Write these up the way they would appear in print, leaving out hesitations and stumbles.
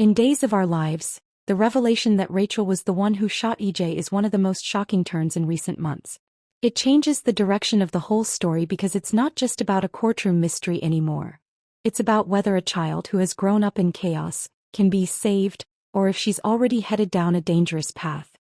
In Days of Our Lives, the revelation that Rachel was the one who shot EJ is one of the most shocking turns in recent months. It changes the direction of the whole story because it's not just about a courtroom mystery anymore. It's about whether a child who has grown up in chaos can be saved, or if she's already headed down a dangerous path.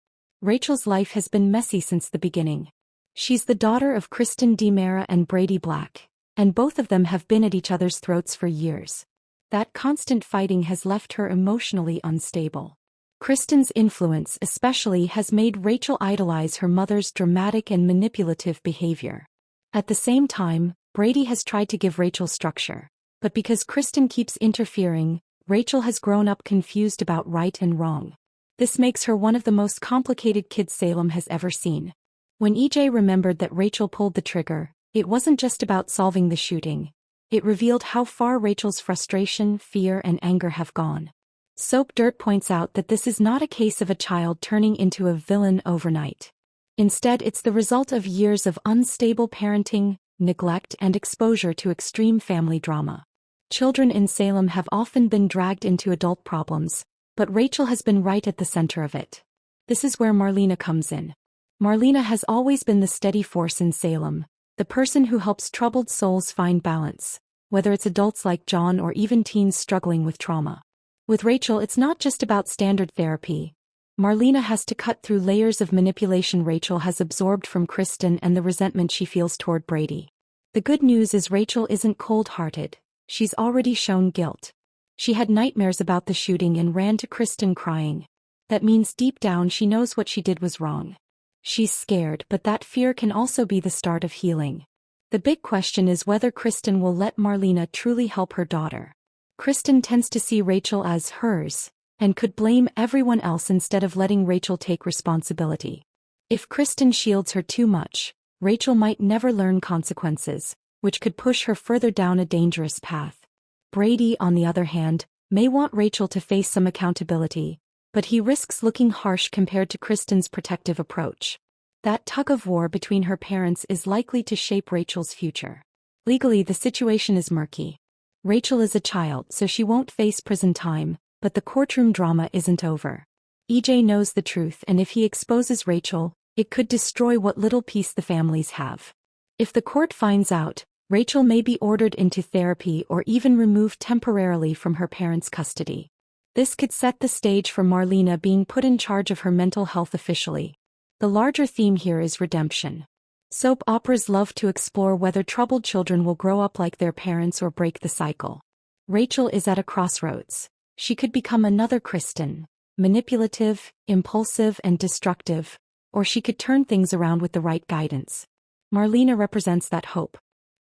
Rachel's life has been messy since the beginning. She's the daughter of Kristen DiMera and Brady Black, and both of them have been at each other's throats for years. That constant fighting has left her emotionally unstable. Kristen's influence especially has made Rachel idolize her mother's dramatic and manipulative behavior. At the same time, Brady has tried to give Rachel structure, but because Kristen keeps interfering, Rachel has grown up confused about right and wrong. This makes her one of the most complicated kids Salem has ever seen. When EJ remembered that Rachel pulled the trigger, it wasn't just about solving the shooting. It revealed how far Rachel's frustration, fear, and anger have gone. Soap Dirt points out that this is not a case of a child turning into a villain overnight. Instead, it's the result of years of unstable parenting, neglect, and exposure to extreme family drama. Children in Salem have often been dragged into adult problems, but Rachel has been right at the center of it. This is where Marlena comes in. Marlena has always been the steady force in Salem, the person who helps troubled souls find balance, whether it's adults like John or even teens struggling with trauma. With Rachel, it's not just about standard therapy. Marlena has to cut through layers of manipulation Rachel has absorbed from Kristen and the resentment she feels toward Brady. The good news is Rachel isn't cold-hearted. She's already shown guilt. She had nightmares about the shooting and ran to Kristen crying. That means deep down she knows what she did was wrong. She's scared, but that fear can also be the start of healing. The big question is whether Kristen will let Marlena truly help her daughter. Kristen tends to see Rachel as hers, and could blame everyone else instead of letting Rachel take responsibility. If Kristen shields her too much, Rachel might never learn consequences, which could push her further down a dangerous path. Brady, on the other hand, may want Rachel to face some accountability, but he risks looking harsh compared to Kristen's protective approach. That tug-of-war between her parents is likely to shape Rachel's future. Legally, the situation is murky. Rachel is a child, so she won't face prison time, but the courtroom drama isn't over. EJ knows the truth, and if he exposes Rachel, it could destroy what little peace the families have. If the court finds out, Rachel may be ordered into therapy or even removed temporarily from her parents' custody. This could set the stage for Marlena being put in charge of her mental health officially. The larger theme here is redemption. Soap operas love to explore whether troubled children will grow up like their parents or break the cycle. Rachel is at a crossroads. She could become another Kristen, manipulative, impulsive, and destructive, or she could turn things around with the right guidance. Marlena represents that hope.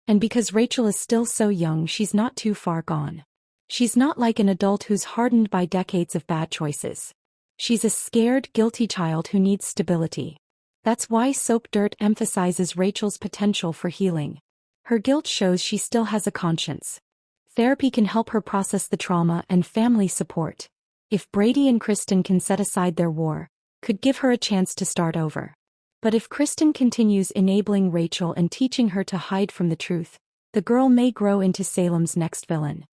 And because Rachel is still so young, she's not too far gone. She's not like an adult who's hardened by decades of bad choices. She's a scared, guilty child who needs stability. That's why Soap Dirt emphasizes Rachel's potential for healing. Her guilt shows she still has a conscience. Therapy can help her process the trauma, and family support, if Brady and Kristen can set aside their war, could give her a chance to start over. But if Kristen continues enabling Rachel and teaching her to hide from the truth, the girl may grow into Salem's next villain.